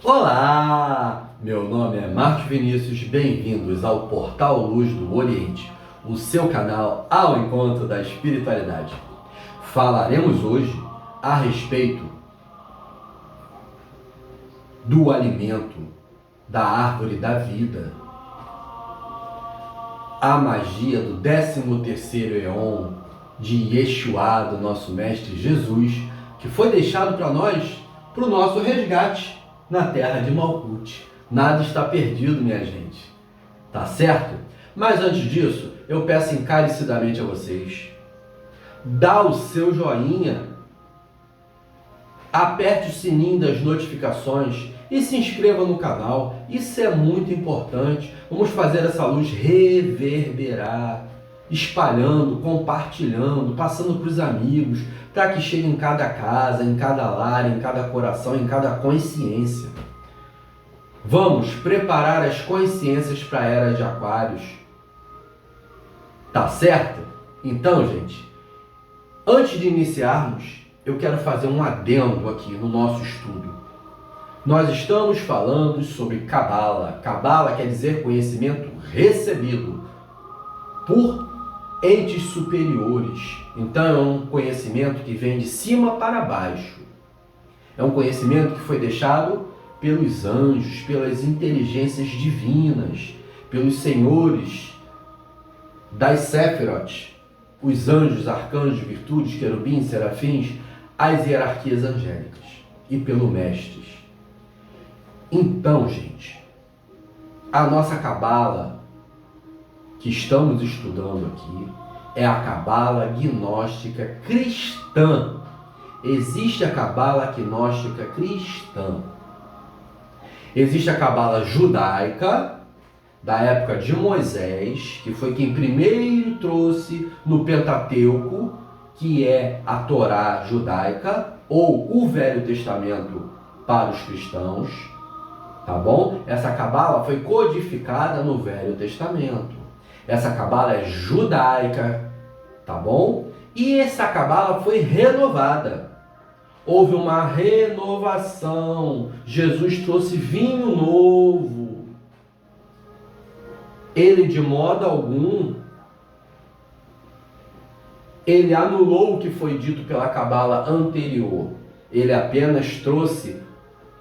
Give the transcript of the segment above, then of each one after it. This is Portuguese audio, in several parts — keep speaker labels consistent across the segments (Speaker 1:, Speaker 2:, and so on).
Speaker 1: Olá! Meu nome é Marcos Vinícius, bem-vindos ao Portal Luz do Oriente, o seu canal ao encontro da espiritualidade. Falaremos hoje a respeito do alimento da árvore da vida, a magia do 13º Eon de Yeshua, do nosso Mestre Jesus, que foi deixado para nós, para o nosso resgate na terra de Malkut. Nada está perdido, minha gente. Tá certo? Mas antes disso, eu peço encarecidamente a vocês, dá o seu joinha, aperte o sininho das notificações e se inscreva no canal. Isso é muito importante. Vamos fazer essa luz reverberar, espalhando, compartilhando, passando para os amigos, para que chegue em cada casa, em cada lar, em cada coração, em cada consciência. Vamos preparar as consciências para a era de Aquários. Tá certo? Então, gente, antes de iniciarmos, eu quero fazer um adendo aqui no nosso estudo. Nós estamos falando sobre Cabala. Cabala quer dizer conhecimento recebido por entes superiores. Então é um conhecimento que vem de cima para baixo. É um conhecimento que foi deixado pelos anjos, pelas inteligências divinas, pelos senhores das Sefirot, os anjos, arcanjos, virtudes, querubins, serafins, as hierarquias angélicas, e pelo Mestres. Então, gente, a nossa Cabala que estamos estudando aqui é a Cabala gnóstica cristã. Existe a Cabala gnóstica cristã. Existe a Cabala judaica, da época de Moisés, que foi quem primeiro trouxe no Pentateuco, que é a Torá judaica, ou o Velho Testamento para os cristãos, tá bom? Essa Cabala foi codificada no Velho Testamento. Essa Cabala é judaica, tá bom? E essa Cabala foi renovada. Houve uma renovação. Jesus trouxe vinho novo. Ele, de modo algum, ele anulou o que foi dito pela Cabala anterior. Ele apenas trouxe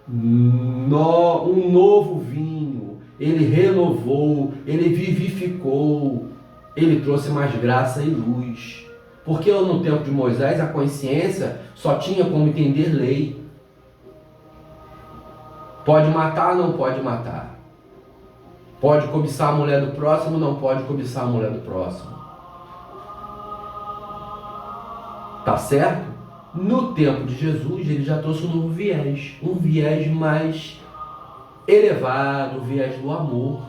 Speaker 1: um novo vinho. Ele renovou, ele vivificou, ele trouxe mais graça e luz. Porque no tempo de Moisés a consciência só tinha como entender lei. Pode matar, não pode matar. Pode cobiçar a mulher do próximo, não pode cobiçar a mulher do próximo. Tá certo? No tempo de Jesus ele já trouxe um novo viés. Um viés mais elevado, o viés do amor.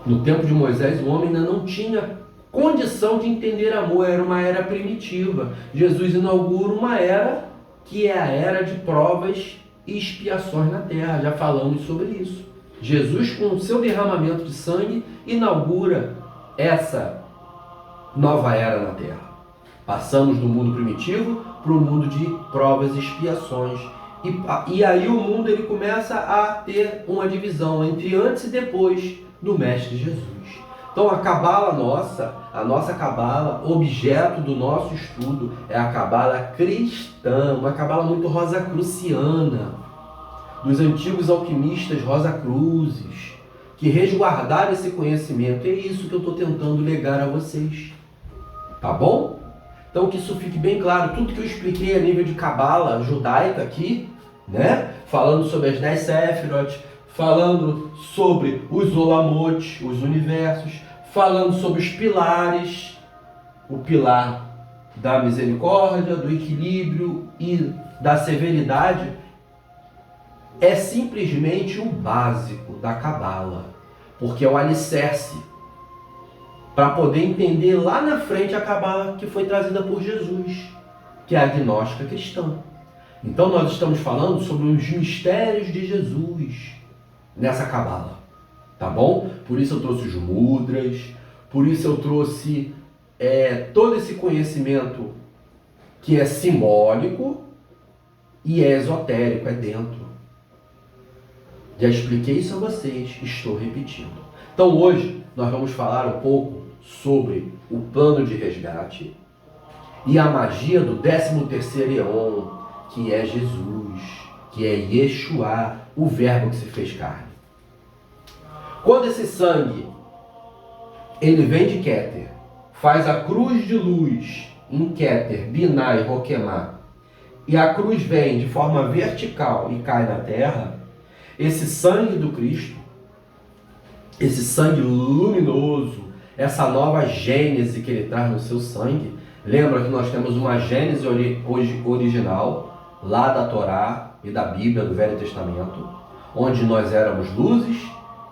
Speaker 1: No tempo de Moisés o homem ainda não tinha condição de entender amor, era uma era primitiva. Jesus inaugura uma era que é a era de provas e expiações na terra. Já falamos sobre isso. Jesus, com o seu derramamento de sangue, inaugura essa nova era na terra. Passamos do mundo primitivo para o mundo de provas e expiações. E aí o mundo ele começa a ter uma divisão entre antes e depois do Mestre Jesus. Então a Cabala nossa, a nossa Cabala, objeto do nosso estudo, é a Cabala cristã, uma Cabala muito rosacruciana, dos antigos alquimistas rosacruzes, que resguardaram esse conhecimento. É isso que eu estou tentando legar a vocês. Tá bom? Então que isso fique bem claro. Tudo que eu expliquei a nível de Cabala judaica aqui, né? Falando sobre as 10 Sefirot, falando sobre os Olamot, os universos, falando sobre os pilares, o pilar da misericórdia, do equilíbrio e da severidade, é simplesmente o básico da Cabala, porque é o alicerce para poder entender lá na frente a Cabala que foi trazida por Jesus, que é a gnóstica cristã. Então nós estamos falando sobre os mistérios de Jesus nessa Cabala, tá bom? Por isso eu trouxe os mudras, por isso eu trouxe todo esse conhecimento que é simbólico, E é esotérico, é dentro. Já expliquei isso a vocês, estou repetindo. Então hoje nós vamos falar um pouco sobre o plano de resgate e a magia do 13º Eon, que é Jesus, que é Yeshua, o verbo que se fez carne. Quando esse sangue ele vem de Keter, faz a cruz de luz em Keter, Binah e Roquemá, e a cruz vem de forma vertical e cai na terra, esse sangue do Cristo, esse sangue luminoso, essa nova gênese que ele traz no seu sangue, lembra que nós temos uma gênese original, lá da Torá e da Bíblia, do Velho Testamento, onde nós éramos luzes,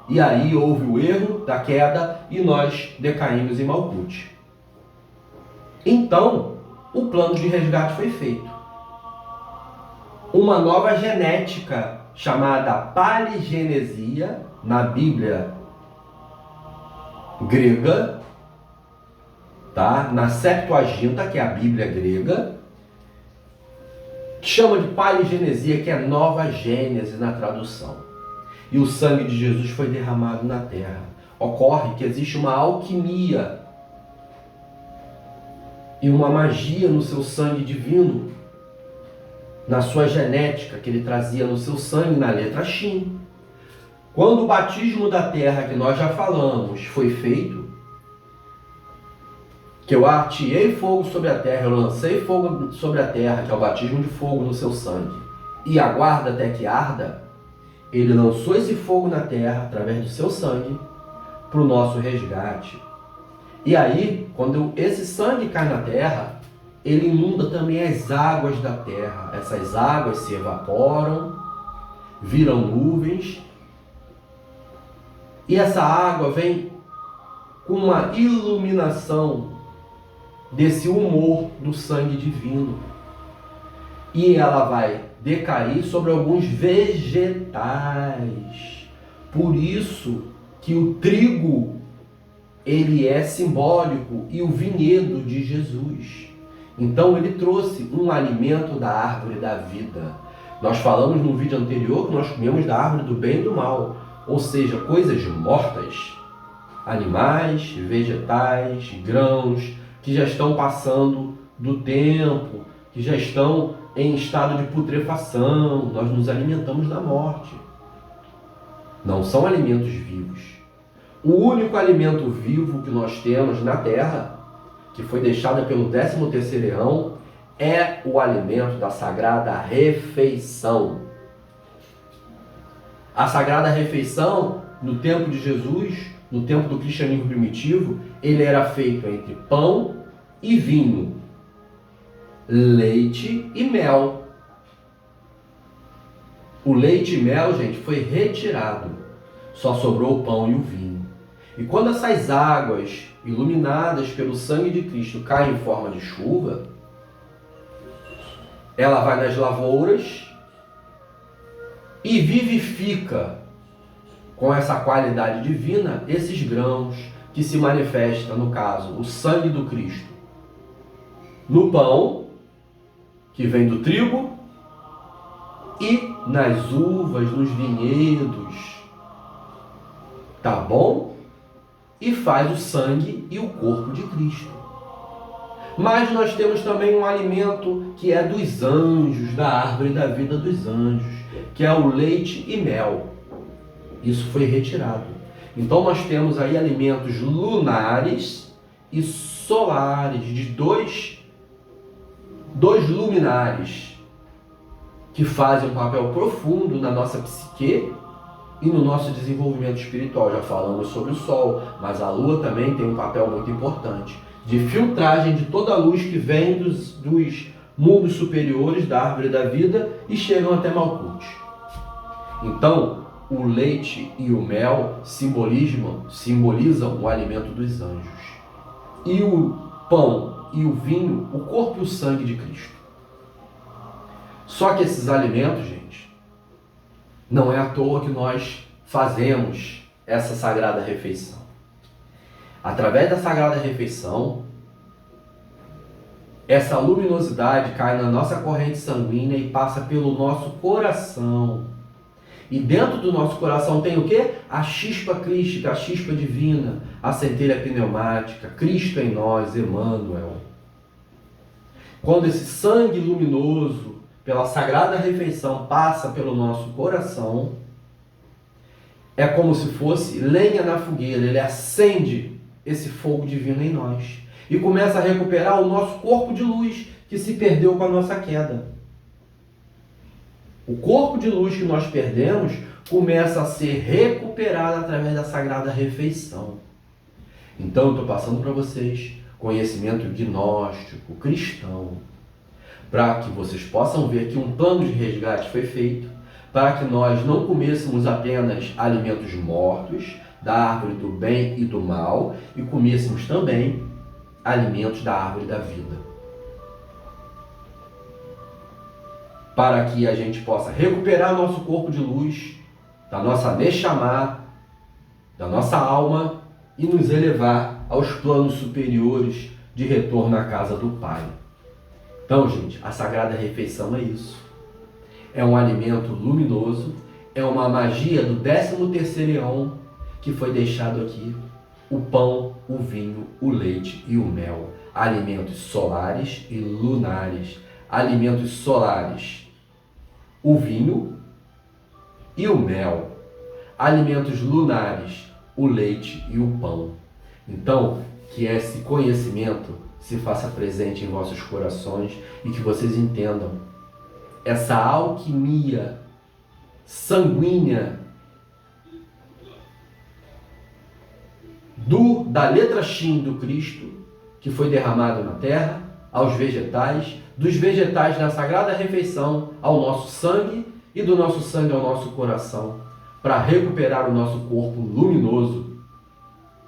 Speaker 1: e aí houve o erro da queda e nós decaímos em Malkut. Então, o plano de resgate foi feito. Uma nova genética chamada paligenesia, na Bíblia grega, tá? Na Septuaginta, que é a Bíblia grega, chama de paligenesia, que é nova gênese na tradução. E o sangue de Jesus foi derramado na terra. Ocorre que existe uma alquimia e uma magia no seu sangue divino, na sua genética que ele trazia no seu sangue, na letra Shin. Quando o batismo da terra, que nós já falamos, foi feito, que eu ateei fogo sobre a terra, eu lancei fogo sobre a terra, que é o batismo de fogo no seu sangue, e aguarda até que arda, ele lançou esse fogo na terra, através do seu sangue, para o nosso resgate. E aí, quando esse sangue cai na terra, ele inunda também as águas da terra. Essas águas se evaporam, viram nuvens, e essa água vem com uma iluminação desse humor do sangue divino. E ela vai decair sobre alguns vegetais. Por isso que o trigo, ele é simbólico, e o vinhedo de Jesus. Então ele trouxe um alimento da árvore da vida. Nós falamos no vídeo anterior que nós comemos da árvore do bem e do mal, ou seja, coisas mortas, animais, vegetais, grãos, que já estão passando do tempo, que já estão em estado de putrefação. Nós nos alimentamos da morte. Não são alimentos vivos. O único alimento vivo que nós temos na terra, que foi deixada pelo 13º Eão, é o alimento da Sagrada Refeição. A Sagrada Refeição, no tempo de Jesus, no tempo do cristianismo primitivo, ele era feito entre pão e vinho, leite e mel. O leite e mel, gente, foi retirado. Só sobrou o pão e o vinho. E quando essas águas, iluminadas pelo sangue de Cristo, caem em forma de chuva, ela vai nas lavouras e vivifica com essa qualidade divina esses grãos que se manifesta, no caso, o sangue do Cristo, no pão, que vem do trigo, e nas uvas, nos vinhedos, tá bom? E faz o sangue e o corpo de Cristo. Mas nós temos também um alimento que é dos anjos, da árvore da vida dos anjos, que é o leite e mel. Isso foi retirado. Então nós temos aí alimentos lunares e solares, de dois luminares, que fazem um papel profundo na nossa psique e no nosso desenvolvimento espiritual. Já falamos sobre o Sol, mas a Lua também tem um papel muito importante de filtragem de toda a luz que vem dos mundos superiores da árvore da vida e chegam até Malkut. Então, o leite e o mel simbolizam o alimento dos anjos. E o pão e o vinho, o corpo e o sangue de Cristo. Só que esses alimentos, gente, não é à toa que nós fazemos essa Sagrada Refeição. Através da Sagrada Refeição, Essa luminosidade cai na nossa corrente sanguínea e passa pelo nosso coração. E dentro do nosso coração tem o quê? A chispa crística, a chispa divina, a centelha pneumática, Cristo em nós, Emmanuel. Quando esse sangue luminoso, pela sagrada refeição, passa pelo nosso coração, é como se fosse lenha na fogueira, ele acende esse fogo divino em nós e começa a recuperar o nosso corpo de luz que se perdeu com a nossa queda. O corpo de luz que nós perdemos começa a ser recuperado através da sagrada refeição. Então eu estou passando para vocês conhecimento gnóstico, cristão, para que vocês possam ver que um plano de resgate foi feito, para que nós não comêssemos apenas alimentos mortos, da árvore do bem e do mal, e comêssemos também alimentos da árvore da vida. Para que a gente possa recuperar nosso corpo de luz, da nossa Neshama, da nossa alma, e nos elevar aos planos superiores de retorno à casa do Pai. Então, gente, a Sagrada Refeição é isso. É um alimento luminoso, é uma magia do 13º Eon que foi deixado aqui. O pão, o vinho, o leite e o mel. Alimentos solares e lunares. Alimentos solares, o vinho e o mel. Alimentos lunares, o leite e o pão. Então, que esse conhecimento se faça presente em vossos corações e que vocês entendam essa alquimia sanguínea da letra Shin do Cristo, que foi derramado na terra, aos vegetais, dos vegetais na sagrada refeição ao nosso sangue e do nosso sangue ao nosso coração, para recuperar o nosso corpo luminoso,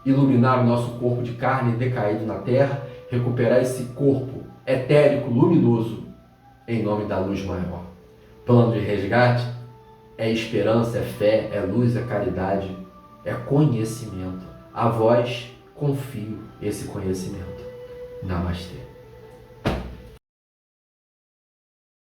Speaker 1: iluminar o nosso corpo de carne decaído na terra, recuperar esse corpo etérico luminoso em nome da luz maior. Plano de resgate é esperança, é fé, é luz, é caridade, é conhecimento. A vós confio esse conhecimento. Namastê.